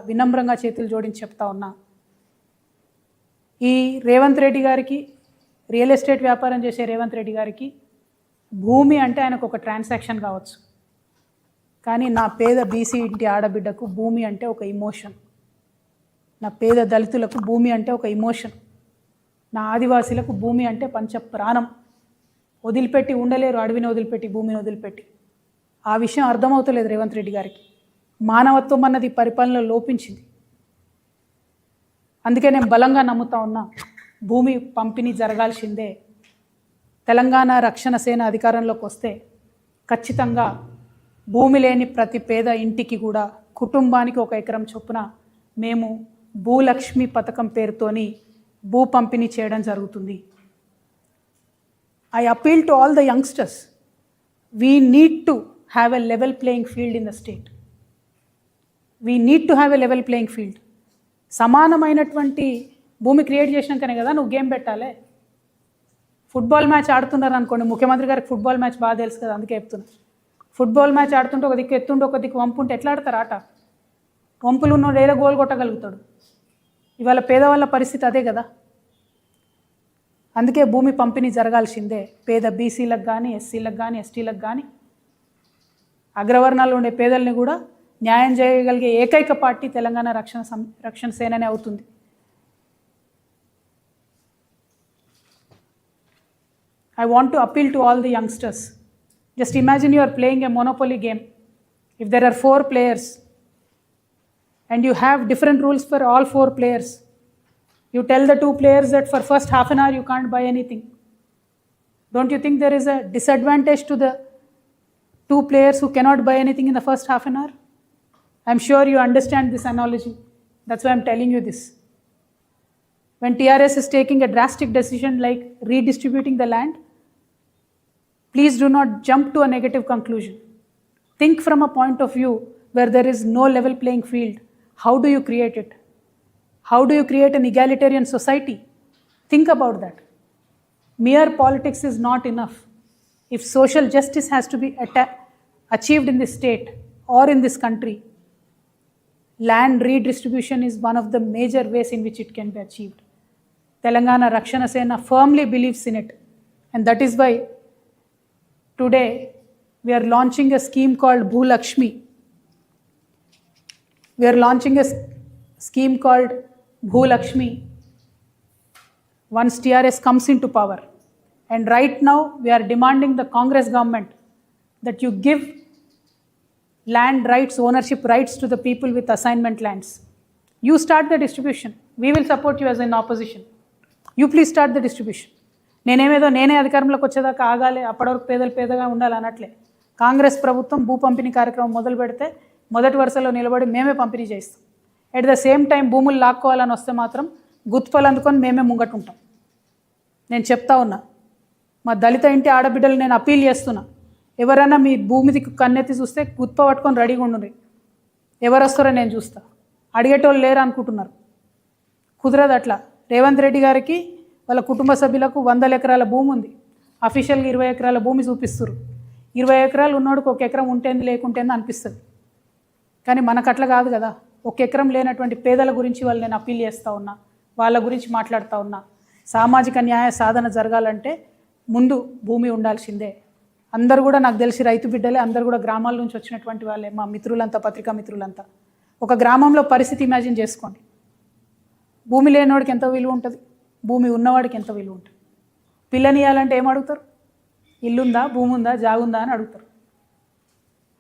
వినమ్రంగా చేతులు జోడించి చెప్తా ఉన్నా, ఈ రేవంత్ రెడ్డి గారికి, రియల్ ఎస్టేట్ వ్యాపారం చేసే రేవంత్ రెడ్డి గారికి భూమి అంటే ఆయనకు ఒక ట్రాన్సాక్షన్ కావచ్చు, కానీ నా పేద బీసీ ఇంటి ఆడబిడ్డకు భూమి అంటే ఒక ఇమోషన్, నా పేద దళితులకు భూమి అంటే ఒక ఇమోషన్, నా ఆదివాసీలకు భూమి అంటే పంచ ప్రాణం. వదిలిపెట్టి ఉండలేరు, అడవిని వదిలిపెట్టి, భూమిని వదిలిపెట్టి. ఆ విషయం అర్థమవుతలేదు రేవంత్ రెడ్డి గారికి. మానవత్వం అన్నది పరిపాలనలో లోపించింది. అందుకే నేను బలంగా నమ్ముతా ఉన్నా, భూమి పంపిణీ జరగాల్సిందే. తెలంగాణ రక్షణ సేన అధికారంలోకి వస్తే ఖచ్చితంగా భూమి లేని ప్రతి పేద ఇంటికి కూడా కుటుంబానికి 1 ఎకరం చొప్పున మేము భూలక్ష్మి పథకం పేరుతోని భూ పంపిణీ చేయడం జరుగుతుంది. I appeal to all the youngsters. We need to have a level playing field in the state. We need to have a level playing field. సమానమైనటువంటి భూమి క్రియేట్ చేసినాకనే కదా నువ్వు గేమ్ పెట్టాలి. ఫుట్బాల్ మ్యాచ్ ఆడుతున్నారు అనుకోండి, ముఖ్యమంత్రి గారికి ఫుట్బాల్ మ్యాచ్ బాగా తెలుసు కదా, అందుకే చెప్తున్నా. ఫుట్బాల్ మ్యాచ్ ఆడుతుంటే ఒక దిక్కు ఎత్తుండి ఒక దిక్కు వంపుంటే ఎట్లా ఆడతారు ఆట? వంపులు ఉన్నోడు ఏదో గోల్ కొట్టగలుగుతాడు. ఇవాళ పేదవాళ్ళ పరిస్థితి అదే కదా. అందుకే భూమి పంపిణీ జరగాల్సిందే. పేద బీసీలకు కానీ, ఎస్సీలకు కానీ, ఎస్టీలకు కానీ, అగ్రవర్ణాలు ఉండే పేదల్ని కూడా న్యాయం చేయగలిగే ఏకైక పార్టీ తెలంగాణ రక్షణ సేననే అవుతుంది. I want to appeal to all the youngsters. Just imagine you are playing a monopoly game. If there are 4 players and you have different rules for all 4 players, you tell the 2 players that for first half an hour you can't buy anything. Don't you think there is a disadvantage to the 2 players who cannot buy anything in the first half an hour? I'm sure you understand this analogy. That's why I'm telling you this. When TRS is taking a drastic decision like redistributing the land, please do not jump to a negative conclusion. Think from a point of view where there is no level playing field. How do you create it? How do you create an egalitarian society? Think about that. Mere politics is not enough. If social justice has to be achieved in this state or in this country, land redistribution is one of the major ways in which it can be achieved. Telangana Rakshana Sena firmly believes in it, and that is why today we are launching a scheme called Bhulakshmi. We are launching a scheme called Bhulakshmi once TRS comes into power. And right now we are demanding the Congress government that you give land rights, ownership rights to the people with assignment lands. You start the distribution. We will support you as an opposition. You please start the distribution. నేనే అధికారంలోకి వచ్చేదాకా ఆగాలి, అప్పటి వరకు పేదలు పేదగా ఉండాలి అనట్లే. కాంగ్రెస్ ప్రభుత్వం భూ పంపిణీ కార్యక్రమం మొదలు పెడితే మొదటి వరుసలో నిలబడి మేమే పంపిణీ చేస్తాం. ఎట్ ద సేమ్ టైం భూములు లాక్కోవాలని వస్తే మాత్రం గుత్పలు అందుకొని మేమే ముంగటుంటాం. నేను చెప్తా ఉన్నా, మా దళిత ఇంటి ఆడబిడ్డలు నేను అపీల్ చేస్తున్నా, ఎవరైనా మీ భూమికి కన్నెత్తి చూస్తే గుత్ప పట్టుకొని రెడీగా ఉండండి. ఎవరు వస్తారో నేను చూస్తా. అడిగేటోళ్ళు లేరు అనుకుంటున్నారు, కుదరదు అట్లా. రేవంత్ రెడ్డి గారికి వాళ్ళ కుటుంబ సభ్యులకు 100 ఎకరాల భూమి ఉంది. అఫీషియల్గా 20 ఎకరాల భూమి చూపిస్తారు. 20 ఎకరాలు ఉన్నోడికి 1 ఎకరం ఉంటేంది లేకుంటేంది అనిపిస్తుంది, కానీ మనకు అట్లా కాదు కదా. 1 ఎకరం లేనటువంటి పేదల గురించి వాళ్ళు నేను అప్పీల్ చేస్తూ ఉన్నా, వాళ్ళ గురించి మాట్లాడుతూ ఉన్నా. సామాజిక న్యాయ సాధన జరగాలంటే ముందు భూమి ఉండాల్సిందే. అందరూ కూడా నాకు తెలిసి రైతు బిడ్డలే, అందరూ కూడా గ్రామాల నుంచి వచ్చినటువంటి వాళ్ళే, మా మిత్రులంతా, పత్రికా మిత్రులంతా. ఒక గ్రామంలో పరిస్థితి ఇమాజిన్ చేసుకోండి. భూమి లేనివాడికి ఎంత విలువ ఉంటుంది, భూమి ఉన్నవాడికి ఎంత విలువ ఉంటుంది. పిల్లనియాలంటే ఏం అడుగుతారు? ఇల్లుందా, భూమి ఉందా, జాగుందా అని అడుగుతారు.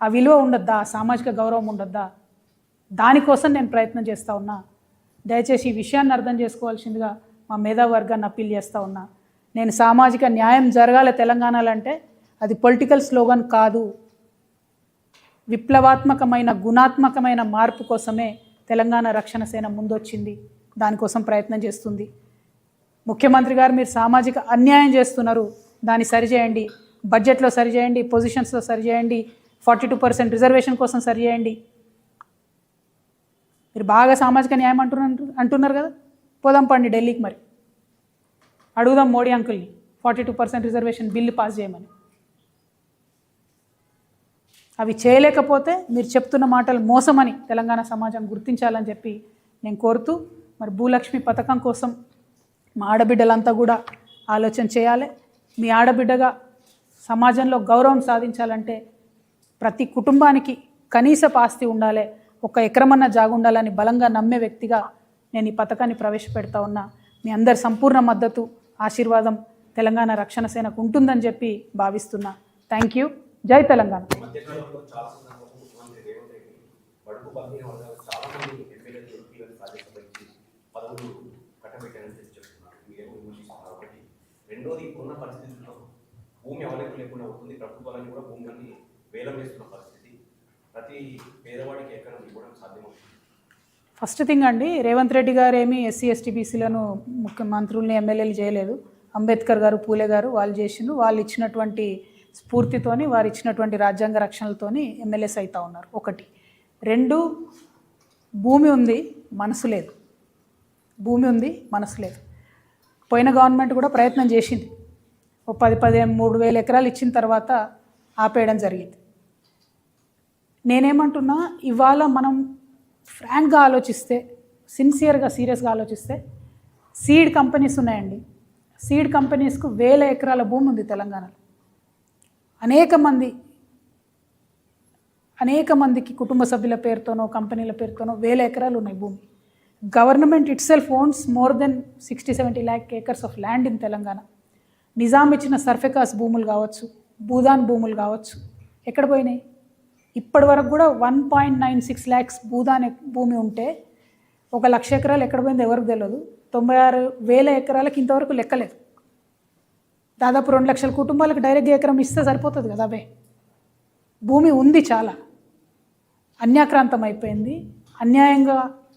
ఆ విలువ ఉండద్దా, సామాజిక గౌరవం ఉండద్దా? దానికోసం నేను ప్రయత్నం చేస్తూ ఉన్నా. దయచేసి ఈ విషయాన్ని అర్థం చేసుకోవాల్సిందిగా మా మేధావర్గాన్ని అప్పీల్ చేస్తూ ఉన్నా. నేను సామాజిక న్యాయం జరగాలి తెలంగాణలో అంటే అది పొలిటికల్ స్లోగన్ కాదు, విప్లవాత్మకమైన గుణాత్మకమైన మార్పు కోసమే తెలంగాణ రక్షణ సేన ముందొచ్చింది. దానికోసం ప్రయత్నం చేస్తుంది. ముఖ్యమంత్రి గారు మీరు సామాజిక అన్యాయం చేస్తున్నారు, దాన్ని సరిచేయండి, బడ్జెట్లో సరిచేయండి, పొజిషన్స్లో సరిచేయండి, 42% రిజర్వేషన్ కోసం సరిచేయండి. మీరు బాగా సామాజిక న్యాయం అంటున్నారు కదా, పోదాం పండి ఢిల్లీకి, మరి అడుగుదాం మోడీ అంకుల్ని 42% రిజర్వేషన్ బిల్లు పాస్ చేయమని. అవి చేయలేకపోతే మీరు చెప్తున్న మాటలు మోసమని తెలంగాణ సమాజం గుర్తించాలని చెప్పి నేను కోరుతూ, మరి భూలక్ష్మి పథకం కోసం మా ఆడబిడ్డలంతా కూడా ఆలోచన చేయాలి. మీ ఆడబిడ్డగా సమాజంలో గౌరవం సాధించాలంటే ప్రతి కుటుంబానికి కనీసపు ఆస్తి ఉండాలి, 1 ఎకరమన్న జాగు ఉండాలని బలంగా నమ్మే వ్యక్తిగా నేను ఈ పథకాన్ని ప్రవేశపెడతా ఉన్నా. మీ అందరి సంపూర్ణ మద్దతు, ఆశీర్వాదం తెలంగాణ రక్షణ సేనకు ఉంటుందని చెప్పి భావిస్తున్నా. Thank you. జై తెలంగాణ. రెండోది ఇప్పుడున్న పరిస్థితుల్లో భూమి అవైలబుల్ లేకుండా అవుతుంది. ప్రభుత్వాలన్నీ కూడా భూములన్నీ వేలం వేస్తున్న పరిస్థితి. ప్రతి పేదవాడికి ఎకరం ఇవ్వడం సాధ్యమవుతుంది. ఫస్ట్ థింగ్ అండి, రేవంత్ రెడ్డి గారు ఏమి ఎస్సీ ఎస్టీ బీసీలను ముఖ్యమంత్రుల్ని ఎమ్మెల్యేలు చేయలేదు. అంబేద్కర్ గారు, పూలే గారు వాళ్ళు చేసిండ్రు. వాళ్ళు ఇచ్చినటువంటి స్ఫూర్తితోని, వారు ఇచ్చినటువంటి రాజ్యాంగ రక్షణలతోని ఎమ్మెల్యేస్ అవుతూ ఉన్నారు. 1. 2, భూమి ఉంది, మనసు లేదు. భూమి ఉంది, మనసు లేదు. పోయిన గవర్నమెంట్ కూడా ప్రయత్నం చేసింది. 13,000 ఎకరాలు ఇచ్చిన తర్వాత ఆపేయడం జరిగింది. నేనేమంటున్నా, ఇవాళ మనం ఫ్రాంక్గా ఆలోచిస్తే, సిన్సియర్గా సీరియస్గా ఆలోచిస్తే, సీడ్ కంపెనీస్ ఉన్నాయండి. సీడ్ కంపెనీస్కు 1000 ఎకరాల భూమి ఉంది తెలంగాణలో. అనేక మందికి కుటుంబ సభ్యుల పేరుతోనో కంపెనీల పేరుతోనో 1000 ఎకరాలు ఉన్నాయి భూమి. Government itself owns more than 60-70 lakh acres of land in Telangana. Nizam ఇచ్చిన సర్ఫెకాస్ భూములు కావచ్చు, భూదాన్ భూములు కావచ్చు, ఎక్కడ పోయినాయి? ఇప్పటి వరకు కూడా 1.96 lakhs భూదాన్ భూమి ఉంటే 1,00,000 ఎకరాలు ఎక్కడ పోయింది ఎవరికి తెలియదు. 96,000 ఎకరాలకు ఇంతవరకు లెక్కలేదు. దాదాపు 2 లక్షల కుటుంబాలకు డైరెక్ట్గా ఎకరం ఇస్తే సరిపోతుంది కదా. భూమి ఉంది, చాలా అన్యాక్రాంతం అయిపోయింది. అన్యాయంగా